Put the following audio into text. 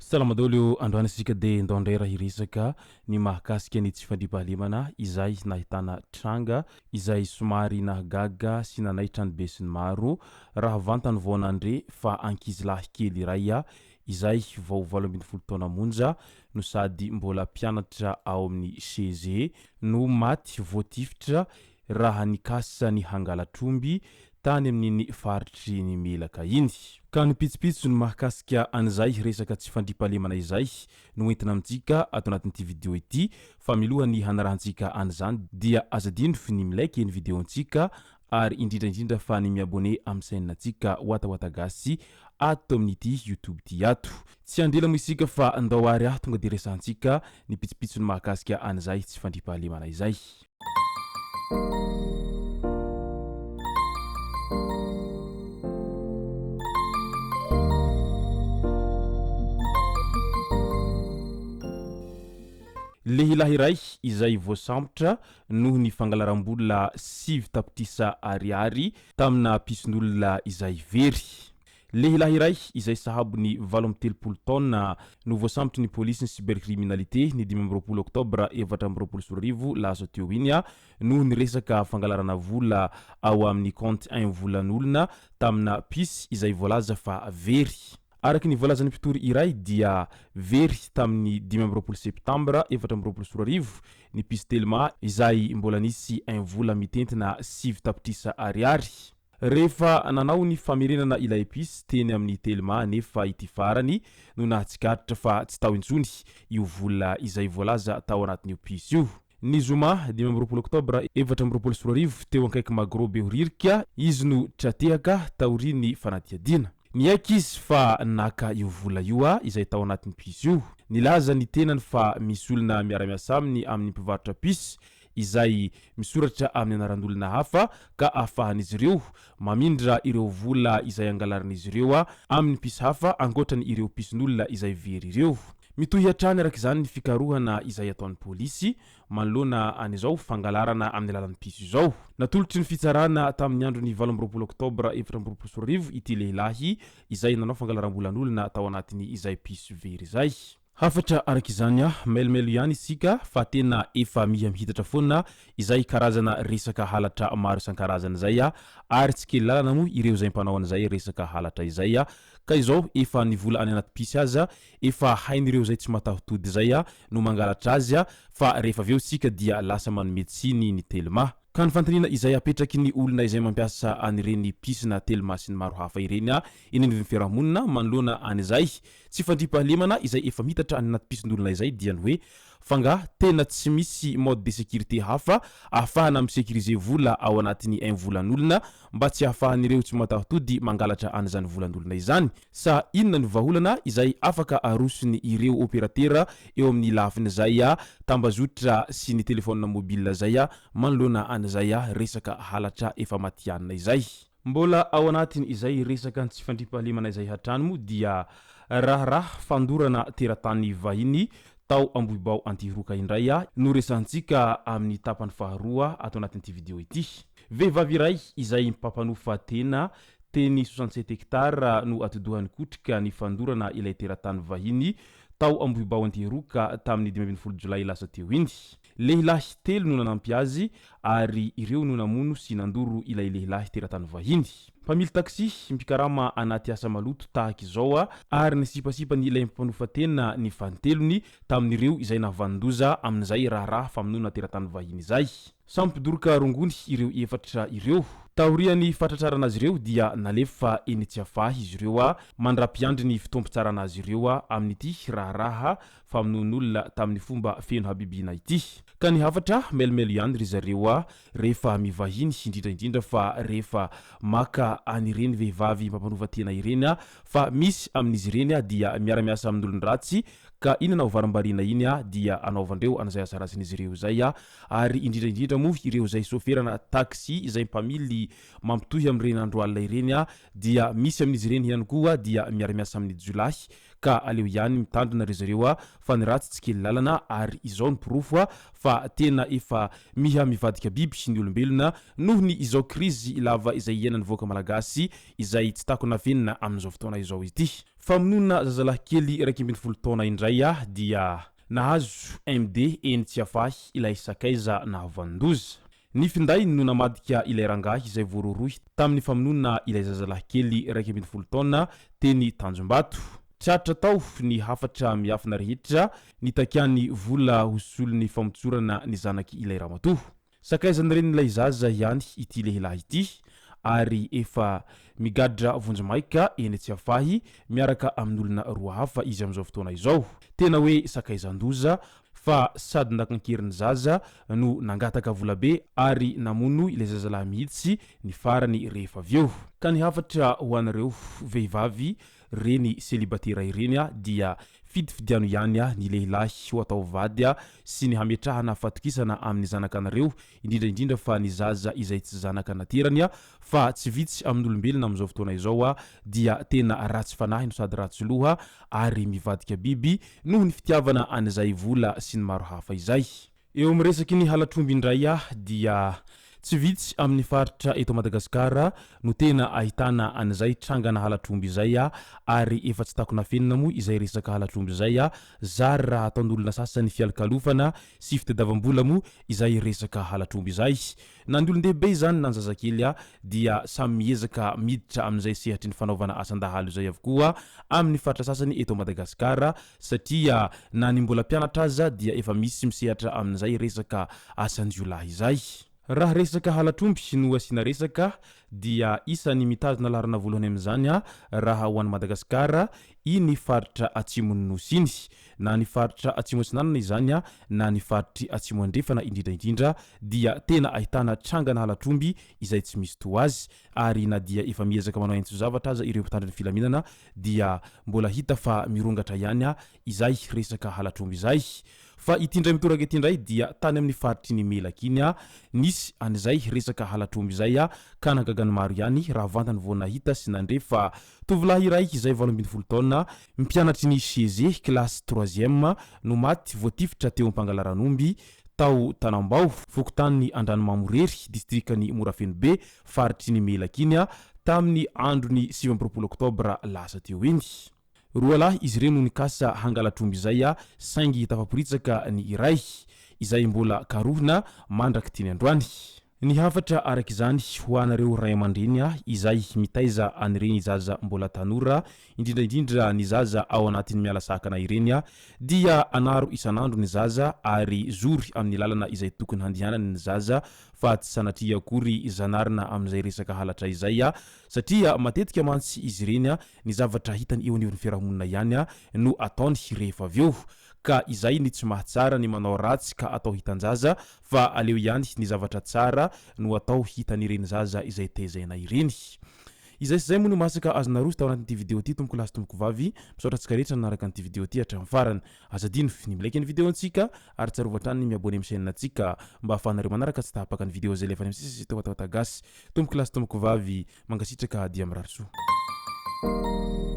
Salamadolio androany sika de ndondrera hiresaka ny mahakasika ny tsy fandripahalemana izay nahitana tranga izay somary nahagaga sy nanaitra ny besiny maro raha vantany vonandre fa ankizy lahy kely iray izay vao 12 taona monja no sady mbola pianatra ao amin'ny CG no Maty Voatifitra raha nikasa ny Nangalatromby tany amin'ny faritry ny melaka iny ka nipitsipitso ny mahakasika an'izay resaka tsy fandripahalemana izay no entina amintsika ato anatin'ity video ity fa milohany hanarahantsika an'izany dia azadino fi ny milaiky ny videontsika ary indrindra fa ny miabone amin'ny chaîne-nantsika WATAWATA GASY ato amin'ity YouTube ty ato tsy andela mo isika fa andao ary tonga de resantsika ny pitsipitso ny mahakasika an'izay tsy fandripahalemana izay. Lehilahy iray izay voasambotra noho ny fangalaram-bola 7 tapitrisa ariary tamina pison'olona izay very. Lehilahy iray izay sahabo ny 13 taona no voasambotra ny polisy ny cybercriminalité ny 12 oktobra 2024 lasa teo iny noho ny resaka fangalarana vola ao amin'ny compte 1 volan'olona tamina pisy izay voalaza fa very. Araky ny volazany mpitory iray dia very tamin'ny 12 septambra 2024 ny pisy telma izay mbola nisy 1 vola mitentina 7 tapitrisa ariary. Rehefa nanao ny famerenana ilay pisy teny amin'ny telma nefa ity farany no nahatsikaritra fa tsy tao intsony io vola izay voalaza tao anatin'io pisy io. Ny zoma 12 oktobra 2024 teo ankaiky magrobe horirika izy no tratehaka taoriny fanatiadina. Niaiky izy fa naka io vola io izay tao anatin'ny pisy io. Nilaza ny tenany fa misy olona miara-miasa aminy amin'ny mpivarotra pisy izay misoratra amin'ny anaran'olona hafa ka ahafahan'izy ireo mamindra ireo vola izay angalarin'izy ireo amin'ny pisy hafa ankoatrany ireo pison'olona izay very ireo. Mitohy hatrany araka izany ny fikarohana izay ataon'ny polisy manoloana an'izao fangalarana amin'ny alalan'ny pisy izao. Natolotry ny fitsarana tamin'ny andro ny 12 oktobra 2024 ity lehilahy izay nanao fangalaram-bolan'olona tao anatin'ny izay pisy very izay. Hafatra araka izany mailmailo ihany isika fa tena efa mihitatra foana izay karazana resaka halatra maro isan-karazana izay ary tsy kely lalana moa ireo izay mpanao an'izay resaka halatra izay ka izao efa ny vola any anaty pisy aza efa hain'ireo izay tsy matahotody izay no mangalatra azy fa rehefa aveo sika dia lasa manome tsiny ny telma. Ka ny fantanina izay apetraky ny olona izay mampiasa anireny pisy na telma sy ny maro hafa ireny eny ny fiarahamonina manoloana an'izay tsy fandripahalemana izay efa mitatra any anaty pison'olona izay dia ny hoe fanga tena tsy misy mode de sécurité hafa ahafahana misekirize vola ao anatin'ny 1 volan'olona mba tsy ahafahan'ireo tsy matahotody mangalatra an'izany volan'olona izany sa inona ny vahaolana izay afaka arosony ireo opératera eo amin'ny lafiny izay tambazotra sy ny telefônina mobile izay manoloana an'izay resaka halatra efa matianina izay. Mbola ao anatiny izay resaka tsy fandripahalemana izay hatrany moa dia raha fandorana teratany vahiny tao ambohibao antiroka indray no resantsika amin'ny tapany faharoa ato anatin'ity video ity. Vehivavy iray izay mpapanofa tena teny 67 hektara no atodohany kotrika ny fandorana ilay teratany vahiny tao ambohibao antiroka tamin'ny 12 jolay lasa teo iny. Lehilahy telo no nanampy azy ary ireo no namono sy nandoro ilay lehilahy teratany vahiny. Mpamily taxi mpikarama anaty asa maloto tahaka izao ary nisipasipa ny ilay mpanofa tena ny fantelony tamin'ireo izay navandoza amin'izay raha famonona teratany vahiny izay. Sampidoroka rongony ireo efatra ireo. Taorian'ny fatratrarana azy ireo dia nalefa eny tsy afahy izy ireo mandra-piandry ny fitompitsarana azy ireo amin'ity raha famonon'olona tamin'ny fomba feno habibina ity. Ka ny hafatra mailmailo ihany ry zareo rehefa mivahiny indrindra fa rehefa maka anireny vehivavy mpampanova tena ireny fa misy amin'izy ireny dia miara-miasa amin'olon-dratsy ka inona ovarambarina iny dia anaovandreo an'izay asarasin'izy ireo izay ary indrindra moa ireo izay soferana taxi izay mpamily mampitohy amin'ireny andro alina ireny dia misy amin'izy ireny ihany koa dia miara-miasa amin'ny jolahy ka aleo ihany mitandrina rezareo fa ny ratsy tsy kely lalana ary izao ny pirofo fa tena efa miha mivadika biby sy ny olombelona noho ny izao krizy lava izay iainany voaka malagasy izay tsy tako navenina amin'izao fotoana izao ity. Famonona zazalahy kely 12 taona indray dia nahazo MD eny tsy afahy ilay sakaiza na vandoza. Ny finday no namadika ilay rangahy izay voarorohy tamin'ny famonona ilay zazalahy kely 12 taona teny Tanjombato. Tratra tao ny hafatra miafina rehetra nitakiany vola hosolon'ny famotsorana ny zanaky ilay ramatoa. Sakaizany reny ilay zaza ihany ity lehilahy ity ary efa migadra vonjamaika eny tsy afahy miaraka amin'olona roa hafa izy amin'izao fotoana izao. Tena hoe sakaizan-doza fa sady nakankeriny zaza no nangataka volabe ary namono ilay zazalahy mihitsy ny farany rehefa aveo. Ka ny hafatra ho anareo vehivavy reny célibataire ireny dia fidifidiano ihany ny lehilahy ho atao vady sy ny hametrahana fatokisana amin'ny zanakanareo indrindra fa ny zaza izay tsy zanaka naterany fa tsy vitsy amin'olombelona amin'izao fotoana izao dia tena ratsy fanahy no sady ratsy loha ary mivadika biby noho ny fitiavana an'izay vola sy ny maro hafa izay. Eo amin'ny resaky ny halatromby indray dia tsy vitsy amin'ny faritra eto Madagasikara no tena ahitana an'izay trangana halatromby izay ary efa tsy tako nafenina moa izay resaka halatromby izay zary raha ataon'olona sasany fialokalofana sy fitadiavam-bola moa izay resaka halatromby izay. Na ny olon-dehibe izany na ny zazakely dia samy miezaka miditra amin'izay sehatry ny fanaovana asan-dahalo izay avokoa amin'ny faritra sasany eto Madagasikara satria na ny mbola mpianatra aza dia efa misy misehatra amin'izay resaka asan-jiolahy izay. Raha resaka halatromby no asina resaka dia isany mitazona larana voalohany amin'izany raha ho an'ny Madagasikara ny faritra atsimon'ny nosy iny na ny faritra atsimo atsinanana izany na ny faritry atsimo andrefana indrindra dia tena ahitana trangana halatromby izay tsy misy to azy ary na dia efa miezaka manao entso zavatra aza ireo mpitandriny filaminana dia mbola hita fa mirongatra ihany izay resaka halatromby izay. Fa itindray mitoraka itindray dia tany amin'ny faritry ny Melaka iny nisy an'izay resaka halatromby izay ka nagagany maro ihany raha vantany vao nahita sy nandrefa tovolahy iray izay 12 taona Pianatriny CG classe 3e no maty Voatifitra teo am-Nangalatromby tao Tanambao fokontany Andranomamoreri distrikany Morafenobe faritry ny Melaka iny tamin'ny androny 7 oktobra lasa teo iny. Roa lahy izy ireo no nikasa hangalatromby izay saingy tafaporitsaka ny iray izay mbola karohina mandraka tiny androany. Ny hafatra araka izany ho anareo ray aman-dreny izay mitaiza anireny zaza mbola tanora indrindra ny zaza ao anatin'ny miala sakana ireny dia anaro isanandro ny zaza ary zory amin'ny lalana izay tokony handehanany ny zaza fa tsy sanatria akory zanarina amin'izay resaka halatra izay satria matetika mantsy izy ireny ny zavatra hitany eo anivon'ny fiarahamonina ihany no ataony rehefa aveo ka izay ny tsy mahatsara ny manao ratsy ka atao hitan-jaza fa aleo ihany ny zavatra tsara no atao hitan'ireny zaza izay tezaina ireny. Izay sy zay moa no masaka azona roso tao anatin'ity vidéo ity tomboko lasy tomboko vavy misaotra antsika rehetra nanaraka an'ity vidéo ity hatramin'ny farany azadino ny milaiky ny vidéo antsika ary tsarovatra ny miabone amin'ny chaîne antsika mba ahafahanareo manaraka tsy tahapaka ny vidéo zay lefa misy WATAWATA GASY tomboko lasy tomboko vavy mangasitraka dia mirary soa.